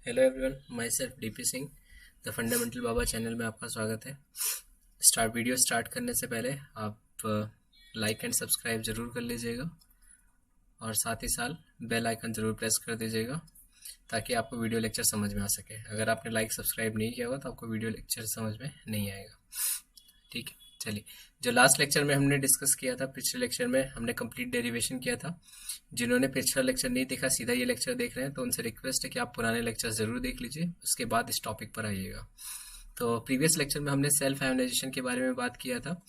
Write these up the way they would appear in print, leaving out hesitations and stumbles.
Hello everyone, my self DP Singh, the fundamental Baba channel में आपका स्वागत है। वीडियो स्टार्ट करने से पहले आप लाइक एंड सब्सक्राइब ज़रूर कर लीजिएगा और साथ ही साथ बेल आइकन ज़रूर प्रेस कर दीजिएगा ताकि आपको वीडियो लेक्चर समझ में आ सके। अगर आपने लाइक सब्सक्राइब नहीं किया होगा तो आपको वीडियो लेक्चर समझ में नहीं आएगा। ठीक है, चलिए। जो लास्ट लेक्चर में हमने डिस्कस किया था, पिछले लेक्चर में हमने कंप्लीट डेरिवेशन किया था। जिन्होंने पिछला लेक्चर नहीं देखा, सीधा ये लेक्चर देख रहे हैं, तो उनसे रिक्वेस्ट है कि आप पुराने लेक्चर ज़रूर देख लीजिए, उसके बाद इस टॉपिक पर आइएगा। तो प्रीवियस लेक्चर में हमने सेल्फ आयोनाइजेशन के बारे में बात किया था।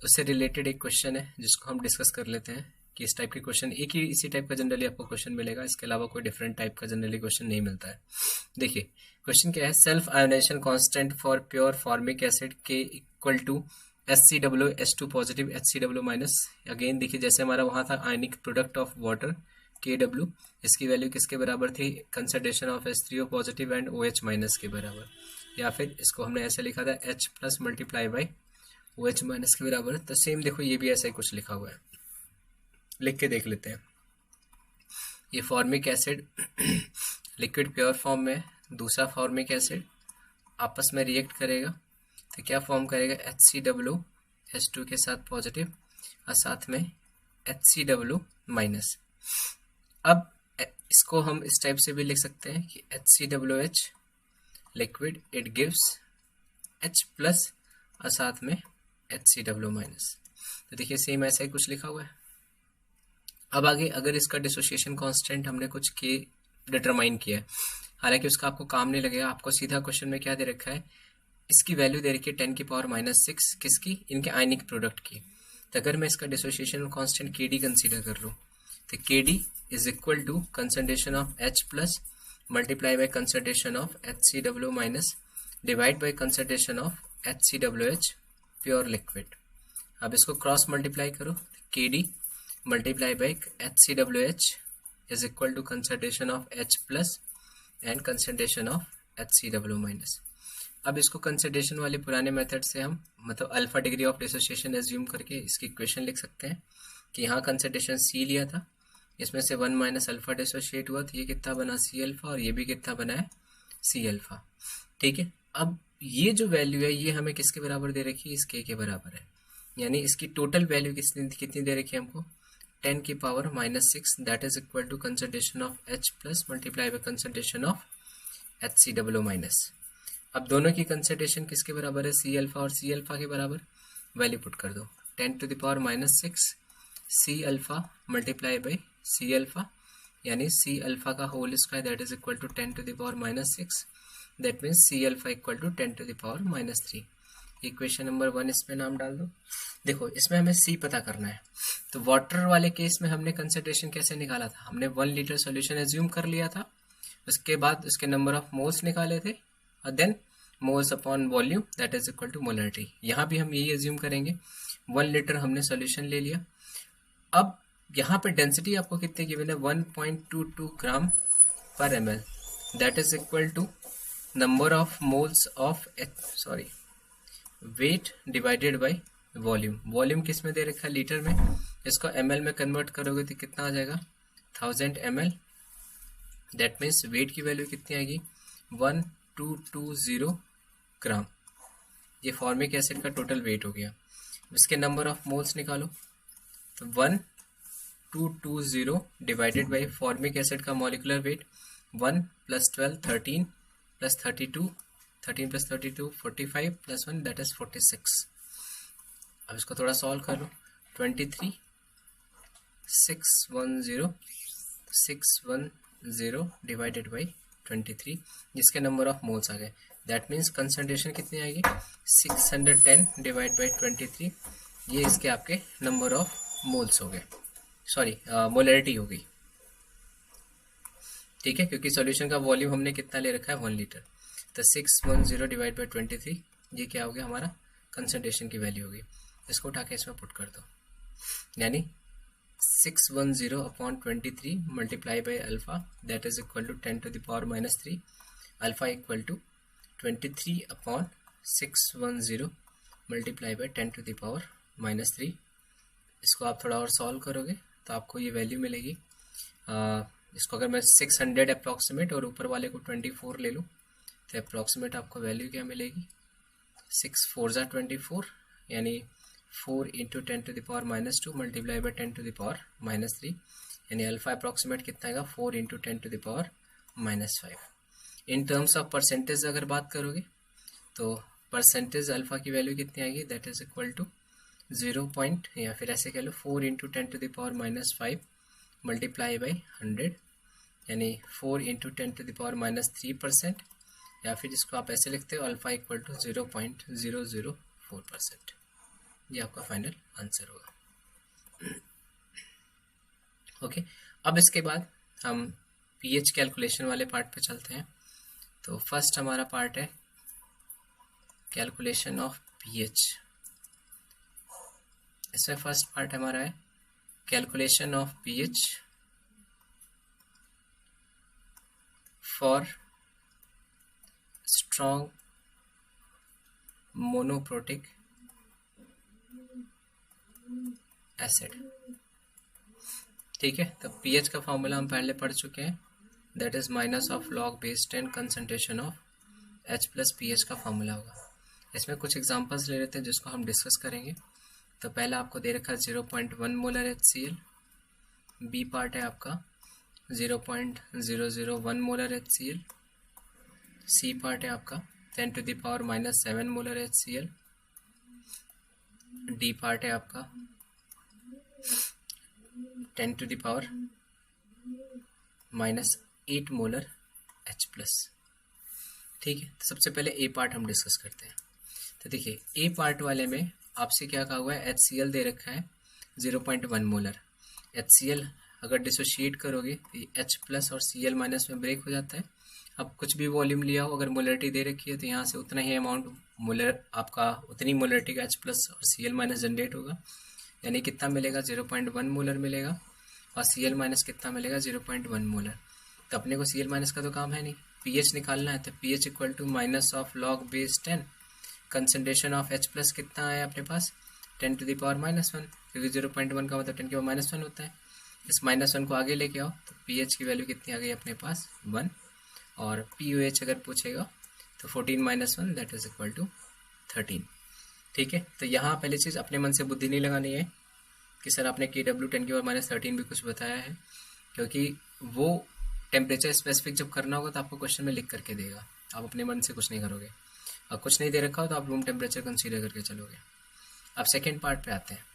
उससे रिलेटेड एक क्वेश्चन है जिसको हम डिस्कस कर लेते हैं कि इस टाइप के क्वेश्चन, एक ही इसी टाइप का जनरली आपको क्वेश्चन मिलेगा, इसके अलावा कोई डिफरेंट टाइप का जनरली क्वेश्चन नहीं मिलता है। देखिए क्वेश्चन क्या है, self ionisation constant for pure formic acid के equal to HCl H2 positive HCl minus. Again देखिए, जैसे हमारा वहां था ionic product of water KW, इसकी वैल्यू किसके बराबर थी, concentration of H3O positive and OH minus के बराबर, या फिर इसको हमने ऐसे लिखा था H plus multiply by OH minus के बराबर। तो सेम देखो, ये भी ऐसा ही कुछ लिखा हुआ है, लिख के देख लेते हैं। ये formic acid liquid pure form में, दूसरा फॉर्मिक एसिड आपस में रिएक्ट करेगा तो क्या फॉर्म करेगा, HCl H2 के साथ पॉजिटिव और साथ में HCl माइनस। अब इसको हम इस टाइप से भी लिख सकते हैं कि HCWH liquid it gives H plus और साथ में HCl माइनस। तो देखिए सेम ऐसा ही कुछ लिखा हुआ है। अब आगे अगर इसका डिसोसिएशन कांस्टेंट हमने कुछ के डिटरमाइन किया है, हालांकि उसका आपको काम नहीं लगेगा, आपको सीधा क्वेश्चन में क्या दे रखा है, इसकी वैल्यू दे रखी है 10⁻⁶ किसकी, इनके आयनिक प्रोडक्ट की। तो अगर मैं इसका डिसोसिएशन कांस्टेंट KD कंसीडर कर लूँ तो KD is equal to concentration of H plus multiply by concentration of HCl minus divide by concentration of HCWH pure liquid. अब इसको क्रॉस मल्टीप्लाई करो, KD multiply by HCWH is equal to concentration of H plus and concentration of HCl minus. अब इसको concentration वाले पुराने method से हम मतलब alpha degree of dissociation assume करके इसकी इक्वेशन लिख सकते हैं कि यहाँ कंसंट्रेशन C लिया था, इसमें से 1 माइनस अल्फा डिसोशिएट हुआ तो ये कितना बना C अल्फा, और ये भी कितना बना है C अल्फा। ठीक है, अब ये जो वैल्यू है ये हमें किसके बराबर दे रखी है, इस K के बराबर है, यानी इसकी टोटल वैल्यू कितनी दे रखी है हमको, 10⁻⁶, that is equal to concentration of H plus multiply by concentration of HCl minus. अब दोनों की कंसंट्रेशन किसके बराबर है, C अल्फा और C अल्फा के बराबर, वैल्यू पुट कर दो, 10⁻⁶ C alpha multiply by C alpha, यानी C अल्फा का whole square that is equal to 10⁻⁶, that means C alpha equal to 10⁻⁻3। Equation number 1 इसमें नाम डाल दो। देखो इसमें हमें C पता करना है, तो वाटर वाले केस में हमने कंसंट्रेशन कैसे निकाला था, हमने 1 लीटर सोल्यूशन एज्यूम कर लिया था, उसके बाद उसके नंबर ऑफ मोल्स निकाले थे और then moles upon volume that is equal to molarity. यहाँ भी हम यही एज्यूम करेंगे, 1 लीटर हमने सोल्यूशन ले लिया। अब यहाँ पे डेंसिटी आपको कितने गिवन है, 1.22 ग्राम पर ml, that is equal to number of moles of weight divided by volume. Volume किस में दे रखा है, लीटर में, इसको ml में कन्वर्ट करोगे तो कितना आ जाएगा, 1000 ml, दैट मीन्स वेट की वैल्यू कितनी आएगी, 1220 ग्राम। ये फॉर्मिक एसिड का टोटल वेट हो गया। इसके नंबर ऑफ मोल्स निकालो, तो 1220 डिवाइडेड बाई फॉर्मिक एसिड का मॉलिकुलर वेट 1 + 12 13 + 32 13 + 32 45 + 1 दैट इज 46। अब इसको थोड़ा सॉल्व कर लो, 23 610 डिवाइडेड बाई 23, जिसके नंबर ऑफ मोल्स आ गए, दैट मीन्स कंसंट्रेशन कितनी आएगी, 610 डिवाइड बाई 23, ये इसके आपके नंबर ऑफ मोल्स हो गए, सॉरी मोलरिटी हो गई। ठीक है, क्योंकि सॉल्यूशन का वॉल्यूम हमने कितना ले रखा है, 1 लीटर, तो 610 डिवाइड बाई 23, ये क्या हो गया, हमारा कंसंट्रेशन की वैल्यू होगी। इसको उठा के इसमें पुट कर दो, यानी 610 upon 23 multiply by alpha that is equal to 10⁻⁻3, alpha equal to 23 upon 610 multiply by 10⁻⁻3। इसको आप थोड़ा और सॉल्व करोगे तो आपको ये वैल्यू मिलेगी इसको अगर मैं 600 अप्रॉक्सीमेट और ऊपर वाले को 24 ले लूँ तो अप्रॉक्सीमेट आपको वैल्यू क्या मिलेगी, 6 4 ज़ा 24, यानी 4 इंटू 10⁻⁻2 मल्टीप्लाई बाई 10⁻⁻3, यानी अल्फा अप्रॉक्सीमेट कितना आएगा, 4 into 10⁻⁻5। In terms of percentage अगर बात करोगे तो परसेंटेज अल्फा की वैल्यू कितनी आएगी, that is equal to 0 point, या फिर ऐसे कह लो 4 इंटू 10⁻⁻5 मल्टीप्लाई बाई 100, यानी 4 इंटू 10⁻�3%, या फिर इसको आप ऐसे लिखते हो अल्फा इक्वल टू 0.004%। ये आपका फाइनल आंसर होगा। ओके, अब इसके बाद हम पीएच कैलकुलेशन वाले पार्ट पे चलते हैं। तो फर्स्ट हमारा पार्ट है कैलकुलेशन ऑफ पीएच। इसमें फर्स्ट पार्ट हमारा है calculation of pH for strong monoprotic acid. ठीक है, तो पीएच का फॉर्मूला हम पहले पढ़ चुके हैं, that is minus of log base 10 concentration of H plus pH का फॉर्मूला होगा। इसमें कुछ एग्जांपल्स ले लेते हैं जिसको हम डिस्कस करेंगे। तो पहला आपको दे रखा है 0.1 मोलर HCl, बी पार्ट है आपका 0.001 मोलर HCl, सी पार्ट है आपका 10⁻⁻7 मोलर HCl, डी पार्ट है आपका 10⁻⁻8 मोलर H प्लस। ठीक है, तो सबसे पहले ए पार्ट हम डिस्कस करते हैं। तो देखिए ए पार्ट वाले में आपसे क्या कहा हुआ है, HCl दे रखा है 0.1 मोलर। HCl अगर डिसोशिएट करोगे तो H प्लस और Cl माइनस में ब्रेक हो जाता है। अब कुछ भी वॉल्यूम लिया हो, अगर मोलरिटी दे रखी है तो यहाँ से उतना ही अमाउंट मोलर आपका उतनी मोलरिटी का H प्लस और Cl माइनस जनरेट होगा, यानी कितना मिलेगा 0.1 मोलर मिलेगा, और Cl माइनस कितना मिलेगा 0.1 मोलर। तो अपने को Cl माइनस का तो काम है नहीं, पीएच निकालना है। तो pH equal to minus of log base 10, concentration of H plus कितना है अपने पास 10⁻⁻1, क्योंकि 0.1 का मतलब 10⁻⁻1 होता है। इस -1 को आगे लेके आओ तो पीएच की वैल्यू कितनी आ गई अपने पास 1, और पीओएच अगर पूछेगा तो 14 - 1 दैट इज इक्वल टू 13। ठीक है, तो यहाँ पहली चीज़ अपने मन से बुद्धि नहीं लगानी है कि सर आपने KW 10⁻13 भी कुछ बताया है, क्योंकि वो टेम्परेचर स्पेसिफिक जब करना होगा तो आपको क्वेश्चन में लिख करके देगा, आप अपने मन से कुछ नहीं करोगे। और कुछ नहीं दे रखा हो तो आप रूम टेम्परेचर कंसीडर करके चलोगे। अब सेकेंड पार्ट पे आते हैं।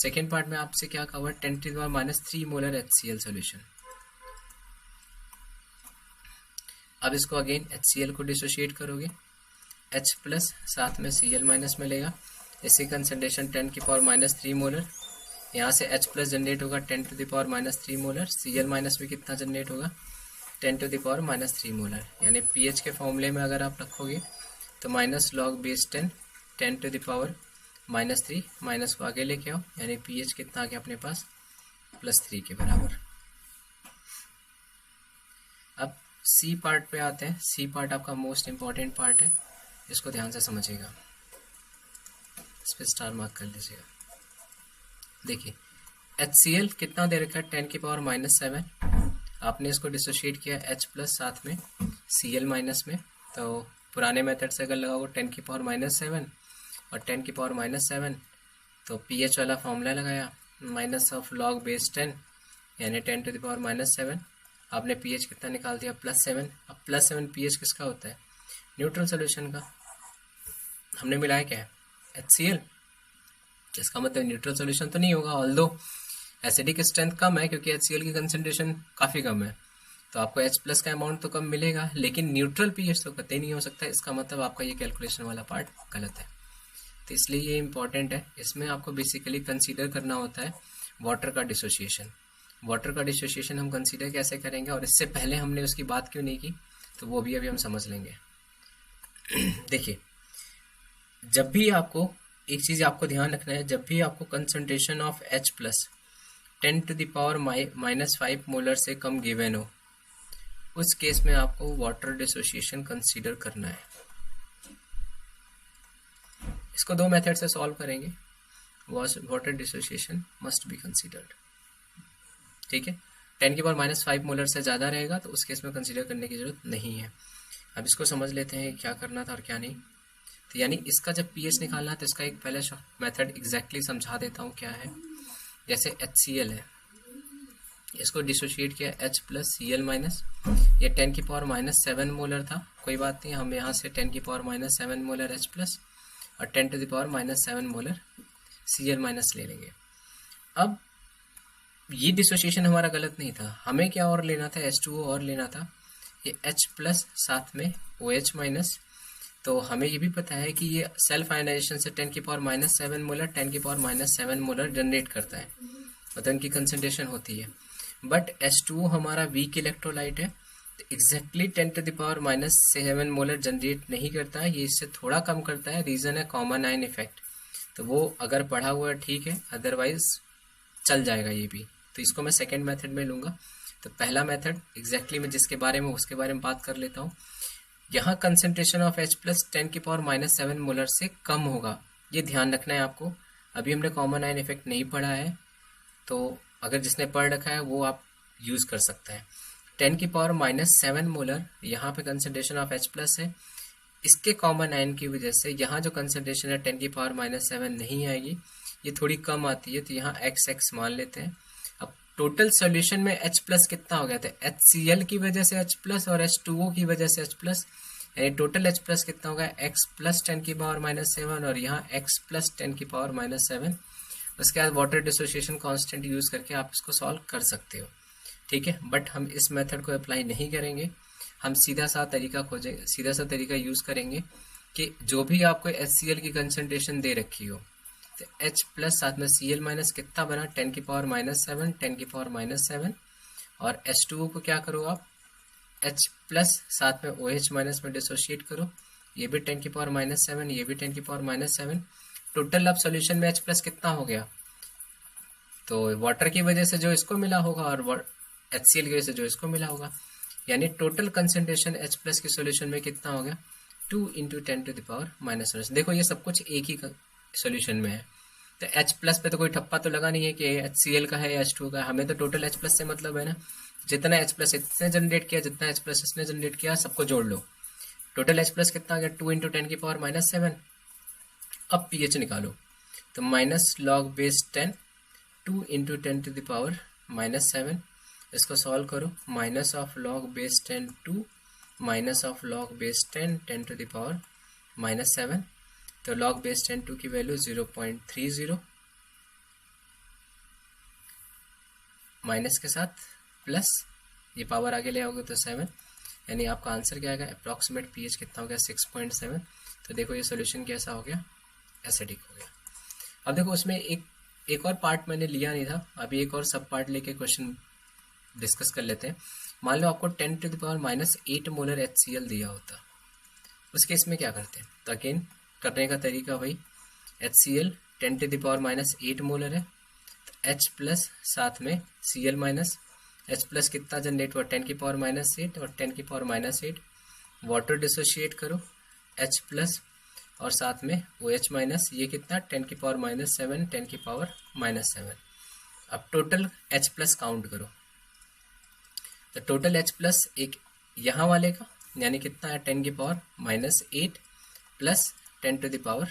सेकेंड पार्ट में आपसे क्या कहा हुआ है 10⁻³ मोलर HCl सोल्यूशन। अब इसको अगेन HCl को डिसोशिएट करोगे, H प्लस साथ में Cl माइनस मिलेगा, इसी कंसंट्रेशन 10⁻³ मोलर, यहाँ से H प्लस जनरेट होगा 10⁻³ मोलर, Cl माइनस भी कितना जनरेट होगा 10⁻³ मोलर। यानी पीएच के फॉर्मूले में अगर आप रखोगे तो माइनस लॉग बेस 10 10⁻³ माइनस को आगे लेके आओ, यानी पीएच कितना आ गया अपने पास +3 के बराबर। अब सी पार्ट पे आते हैं। सी पार्ट आपका मोस्ट इम्पॉर्टेंट पार्ट है, इसको ध्यान से समझिएगा, इस पर स्टार मार्क कर लीजिएगा। देखिए HCl कितना दे रखा है 10⁻⁻7, आपने इसको डिसोशिएट किया H प्लस साथ में Cl माइनस में, तो पुराने मेथड से अगर लगाओगे 10⁻⁻7 और 10⁻⁻7 तो पीएच वाला फॉर्मूला लगाया माइनस ऑफ लॉग बेस 10 यानी 10⁻⁻7, आपने पीएच कितना निकाल दिया +7। अब +7 पीएच किसका होता है न्यूट्रल सोल्यूशन का, हमने मिलाया क्या है HCl, इसका मतलब न्यूट्रल सोल्यूशन तो नहीं होगा, ऑल्दो एसिडिक स्ट्रेंथ कम है क्योंकि HCl की कंसंट्रेशन काफ़ी कम है, तो आपको H प्लस का अमाउंट तो कम मिलेगा, लेकिन न्यूट्रल पीएच तो कतई नहीं हो सकता। इसका मतलब आपका ये कैलकुलेशन वाला पार्ट गलत है, तो इसलिए ये इंपॉर्टेंट है। इसमें आपको बेसिकली कंसीडर करना होता है वाटर का डिसोसिएशन। वाटर का डिसोसिएशन हम कंसीडर कैसे करेंगे और इससे पहले हमने उसकी बात क्यों नहीं की, तो वो भी अभी हम समझ लेंगे। देखिए जब भी आपको एक चीज़ आपको ध्यान रखना है, जब भी आपको concentration of H plus 10⁻⁻5 molar से कम गिवन हो, उस केस में आपको वाटर डिसोसिएशन कंसीडर करना है। इसको दो मेथड से सॉल्व करेंगे, water dissociation must be considered. ठीक है, 10⁻⁵ मोलर से ज़्यादा रहेगा तो उस केस में कंसीडर करने की ज़रूरत नहीं है। अब इसको समझ लेते हैं क्या करना था और क्या नहीं। तो यानी इसका जब pH निकालना है तो इसका एक पहले मेथड एग्जैक्टली समझा देता हूँ क्या है। जैसे HCl है, इसको डिसोशिएट किया H+Cl-, ये 10⁻⁷ मोलर था, कोई बात नहीं, हम यहाँ से 10⁻⁷ मोलर H+ और 10⁻⁷ मोलर Cl- ले लेंगे। अब ये डिसोसिएशन हमारा गलत नहीं था, हमें क्या और लेना था, H2O और लेना था, ये H+ साथ में OH-, तो हमें ये भी पता है कि ये सेल्फ आयनाइजेशन से 10⁻⁷ मोलर 10⁻⁷ मोलर जनरेट करता है, मतलब इनकी कंसंट्रेशन होती है। बट H2O हमारा वीक इलेक्ट्रोलाइट है, तो एग्जैक्टली 10⁻⁷ मोलर जनरेट नहीं करता है, ये इससे थोड़ा कम करता है। रीज़न है कॉमन आयन इफेक्ट, तो वो अगर पढ़ा हुआ है ठीक है, अदरवाइज चल जाएगा ये भी। तो इसको मैं सेकेंड मेथड में लूँगा। तो पहला मेथड एग्जैक्टली मैं जिसके बारे में उसके बारे में बात कर लेता हूँ। यहाँ कंसंट्रेशन ऑफ H+ 10⁻⁷ मोलर से कम होगा, ये ध्यान रखना है आपको। अभी हमने कॉमन आयन इफेक्ट नहीं पढ़ा है, तो अगर जिसने पढ़ रखा है वो आप यूज़ कर सकता है। 10⁻⁷ मोलर यहाँ पे कंसंट्रेशन ऑफ H+ है, इसके कॉमन आयन की वजह से यहाँ जो कंसंट्रेशन है 10⁻⁷ नहीं आएगी, ये थोड़ी कम आती है, तो यहाँ XX मान लेते हैं। अब टोटल सॉल्यूशन में H+ कितना हो गया था, HCl की वजह से H+ और H2O की वजह से H+, यानी टोटल H+ कितना होगा, X+ 10⁻⁷ और यहाँ X+ 10⁻⁷। उसके बाद वाटर डिसोसिएशन कांस्टेंट यूज़ करके आप इसको सॉल्व कर सकते हो, ठीक है। बट हम इस मेथड को अप्लाई नहीं करेंगे, हम सीधा सा तरीका यूज़ करेंगे कि जो भी आपको HCl की कंसंट्रेशन दे रखी हो, तो H+ साथ में Cl- कितना बना, 10⁻⁷, 10⁻⁷, और H2O को क्या करो आप, H+ साथ में OH- में डिसोशिएट करो, ये भी 10⁻⁷, ये भी 10⁻⁷। टोटल अब सॉल्यूशन में H+ कितना हो गया, तो वाटर की वजह से जो इसको मिला होगा और HCl की वजह से जो इसको मिला होगा, यानी टोटल कंसंट्रेशन H+ के सॉल्यूशन में कितना हो गया, 2 × 10⁻⁻। देखो ये सब कुछ एक ही सॉल्यूशन में है, तो H+ पे तो कोई ठप्पा तो लगा नहीं है कि HCl का है या H2O का है, हमें तो टोटल H+ से मतलब है ना। जितना H+ इसने जनरेट किया, जितना H+ इसने जनरेट किया, सबको जोड़ लो, टोटल H+ कितना आ गया, 2 × 10⁻⁷। अब pH निकालो, तो -log⁻10 2 × 10⁻⁷, इसको सॉल्व करो, -log⁻10 2 -log⁻10 10⁻⁷, तो log⁻10 2 की वैल्यू 0.30, माइनस के साथ प्लस, ये पावर आगे ले आओगे तो 7, यानी आपका आंसर क्या आएगा, अप्रॉक्सीमेट pH कितना हो गया, 6.7। तो देखो ये सोल्यूशन कैसा हो गया, एसिडिक हो गया। अब देखो उसमें एक और पार्ट मैंने लिया नहीं था, अभी एक और सब पार्ट लेके क्वेश्चन डिस्कस कर लेते हैं। मान लो आपको 10⁻⁸ मोलर HCl दिया होता, उस केस में क्या करते हैं, तो अगेन करने का तरीका वही, HCl 10⁻⁸ मोलर है, तो H+ साथ में Cl-, H+ कितना जनरेट हुआ, 10⁻⁸ और 10⁻⁸, वाटर डिसोशिएट करो H+ और साथ में OH-, ये कितना 10⁻⁷, 10⁻⁷। अब टोटल H+ काउंट करो, तो टोटल H+ एक यहाँ वाले का यानी कितना है, 10⁻⁸ प्लस 10⁻⁷,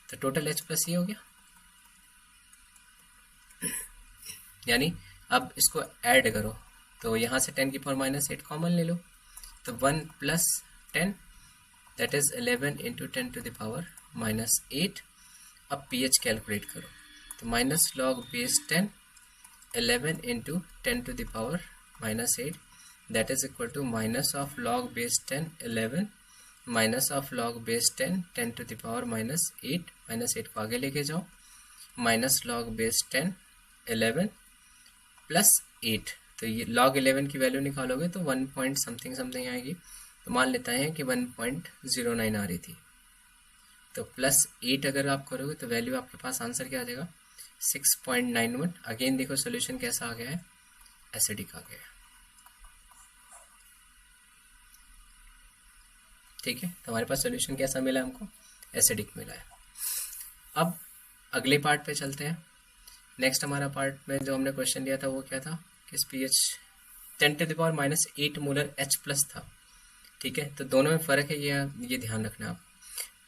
तो टोटल H+ ये हो गया। यानी अब इसको ऐड करो, तो यहाँ से 10⁻⁸ कॉमन ले लो, तो 1 + 10 दैट इज 11 × 10⁻⁸। अब pH कैलकुलेट करो, तो -log⁻10 11 × 10⁻⁸ that is equal to -log⁻10 11 -log⁻10 10⁻⁸, -8 को आगे लेके जाओ, -log⁻10 11 + 8, तो ये log 11 की वैल्यू निकालोगे तो 1 पॉइंट समथिंग आएगी, तो मान लेते हैं कि 1.09 आ रही थी, तो +8 अगर आप करोगे तो वैल्यू आपके पास आंसर क्या आ जाएगा, 6.91। अगेन देखो सोल्यूशन कैसा आ गया है, एसिडिक आ गया है, ठीक है। तो हमारे पास सोल्यूशन कैसा मिला हमको, एसिडिक मिला है। अब अगले पार्ट पे चलते हैं। नेक्स्ट हमारा पार्ट में जो हमने क्वेश्चन लिया था वो क्या था इस pH 10⁻⁸ मोलर H+ था, ठीक है। तो दोनों में फ़र्क है, ये ध्यान रखना आप।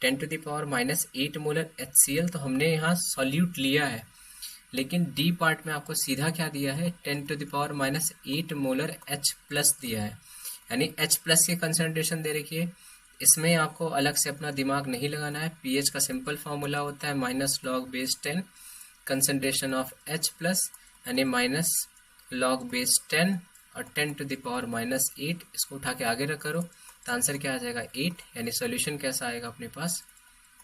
10⁻⁸ मोलर HCl तो हमने यहाँ सॉल्यूट लिया है, लेकिन डी पार्ट में आपको सीधा क्या दिया है, 10⁻⁸ मोलर H+ दिया है, यानी H+ की कंसंट्रेशन दे रखी है। इसमें आपको अलग से अपना दिमाग नहीं लगाना है। pH का सिंपल फार्मूला होता है -log⁻10 कंसंट्रेशन ऑफ H+, यानी -log⁻10 और 10⁻⁸ इसको उठा के आगे रख करो तो आंसर क्या आ जाएगा 8, यानी सोल्यूशन कैसा आएगा अपने पास,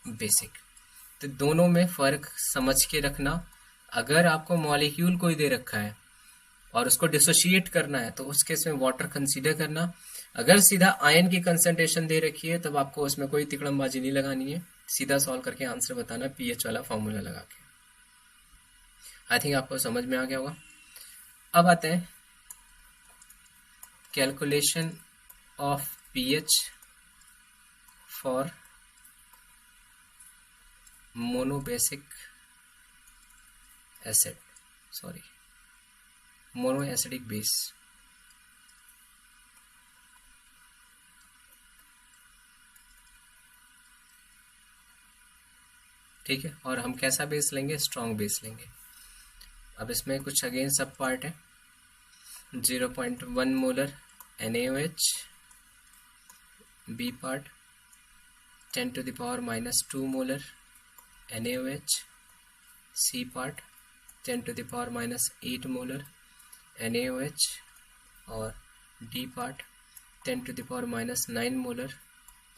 बेसिक। तो दोनों में फ़र्क समझ के रखना। अगर आपको मॉलिक्यूल कोई दे रखा है और उसको डिसोशिएट करना है तो उस केस में वाटर कंसीडर करना। अगर सीधा आयन की कंसंट्रेशन दे रखी है तब आपको उसमें कोई तिकड़मबाजी नहीं लगानी है, सीधा सॉल्व करके आंसर बताना pH वाला फॉर्मूला लगा के। आई थिंक आपको समझ में आ गया होगा। अब आते हैं calculation of pH for monobasic acid, mono acidic base. ठीक है, और हम कैसा बेस लेंगे, स्ट्रॉन्ग बेस लेंगे। अब इसमें कुछ अगेन सब पार्ट है। 0.1 molar NaOH, b part 10⁻⁻2 molar NaOH, c part 10⁻⁸ molar NaOH, और डी पार्ट 10⁻⁹ मोलर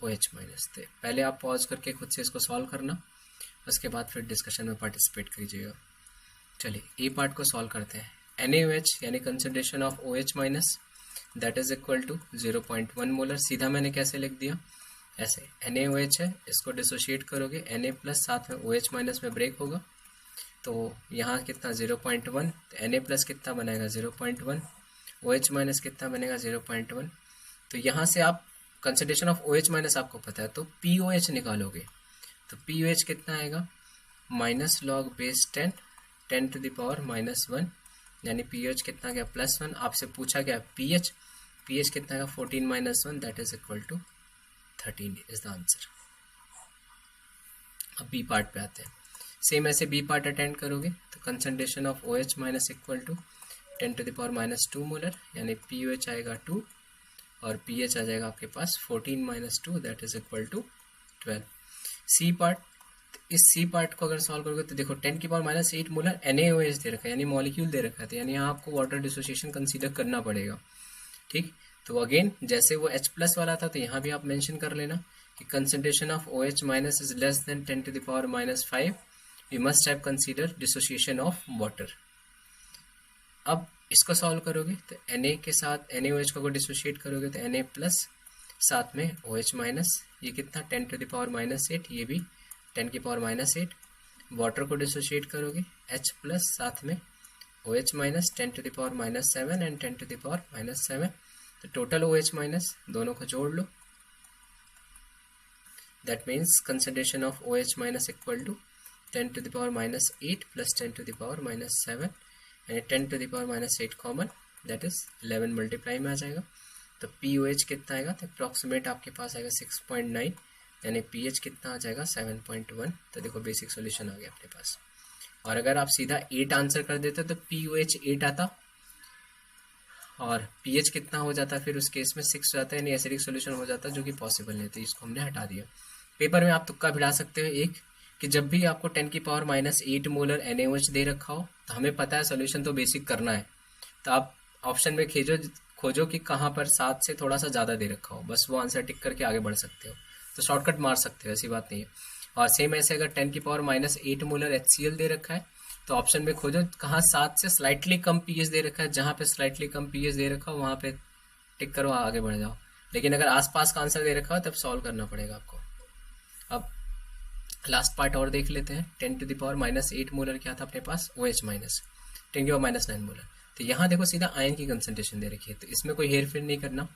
OH-। थे पहले आप पॉज करके खुद से इसको सॉल्व करना, उसके बाद फिर डिस्कशन में पार्टिसिपेट कीजिएगा। चलिए ए पार्ट को सॉल्व करते हैं। NaOH यानी concentration of OH- that is equal to 0.1 molar. सीधा मैंने कैसे लिख दिया, ऐसे NaOH है, इसको डिसोशिएट करोगे Na+ साथ में OH- में ब्रेक होगा, तो यहाँ कितना 0.1, तो Na+ कितना बनेगा 0.1, OH- कितना बनेगा 0.1। तो यहाँ से आप कंसंट्रेशन ऑफ OH- आपको पता है, तो POH निकालोगे तो POH कितना आएगा -log⁻10 10⁻⁻1, यानी POH कितना गया +1। आपसे पूछा गया pH कितना का 14 - 1, that is equal to 13 is the answer. अब बी पार्ट पे आते हैं। सेम ऐसे बी पार्ट अटेंड करोगे तो concentration of OH- equal to 10⁻⁻2 molar, यानी POH आएगा 2 और pH आ जाएगा आपके पास 14 - 2, that is equal to 12। C part, इस सी पार्ट को अगर सॉल्व करोगे तो देखो 10⁻⁸ मोलर NaOH दे रखा है, यानी मॉलिक्यूल दे रखा है, यानी यहाँ आपको वाटर डिसोसिएशन कंसीडर करना पड़ेगा। ठीक, तो अगेन जैसे वो H+ वाला था तो यहाँ भी आप मेंशन कर लेना कि concentration of OH- is less than 10⁻⁵, we must have consider dissociation of water. अब इसको सॉल्व करोगे तो Na के साथ NaOH को डिसोशिएट करोगे तो Na+ साथ में OH-, ये कितना 10⁻⁸, ये भी 10⁻⁸। वाटर को डिसोशिएट करोगे H+ साथ में OH- 10⁻⁷ एंड 10⁻⁷, तो टोटल OH- दोनों को जोड़ लो, that means concentration of OH- equal to 10⁻⁸ plus 10⁻⁷, यानी 10⁻⁸ कॉमन, दैट इज 11 मल्टीप्लाई में आ जाएगा। तो POH कितना आएगा, तो अप्रॉक्सीमेट आपके पास आएगा 6.9, यानी pH कितना आ जाएगा 7.1। तो देखो बेसिक सॉल्यूशन आ गया अपने पास। और अगर आप सीधा 8 आंसर कर देते तो POH 8 आता और pH कितना हो जाता, फिर उस केस में 6 हो जाता है, यानी एसिडिक सॉल्यूशन हो जाता, जो कि पॉसिबल नहीं, तो इसको हमने हटा दिया। पेपर में आप तुक्का भिड़ा सकते हो एक कि जब भी आपको 10⁻⁸ मोलर NaOH दे रखा हो तो हमें पता है सॉल्यूशन तो बेसिक करना है, तो आप ऑप्शन में खोजो कि कहाँ पर 7 से थोड़ा सा ज़्यादा दे रखा हो, बस वो आंसर टिक करके आगे बढ़ सकते हो, तो शॉर्टकट मार सकते हो, ऐसी बात नहीं है। और सेम ऐसे अगर 10⁻⁸ मोलर HCl दे रखा है तो ऑप्शन में खोजो कहाँ 7 से स्लाइटली कम pH दे रखा है, जहाँ पे स्लाइटली कम pH दे रखा हो वहाँ पे टिक करो, आगे बढ़ जाओ। लेकिन अगर आसपास का आंसर दे रखा हो तब सॉल्व करना पड़ेगा आपको। अब लास्ट पार्ट और देख लेते हैं। 10⁻⁸ मोलर क्या था अपने पास, OH-, 10⁻⁹ मोलर। तो यहाँ देखो सीधा आयन की कंसंट्रेशन दे रखी है, तो इसमें कोई हेर फेर नहीं करना।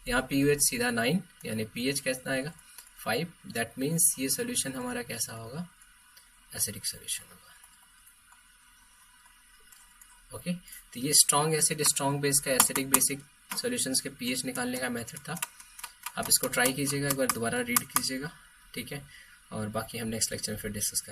यहाँ POH सीधा 9, यानी pH कैसा आएगा 5, दैट मीन्स ये सोल्यूशन हमारा कैसा होगा, एसिडिक सोल्यूशन होगा। ओके, तो ये स्ट्रॉन्ग एसिड स्ट्रॉन्ग बेस का एसिडिक बेसिक सॉल्यूशंस के पीएच निकालने का मेथड था। आप इसको ट्राई कीजिएगा, एक बार दोबारा रीड कीजिएगा, ठीक है। और बाकी हम नेक्स्ट लेक्चर में फिर डिस्कस करेंगे।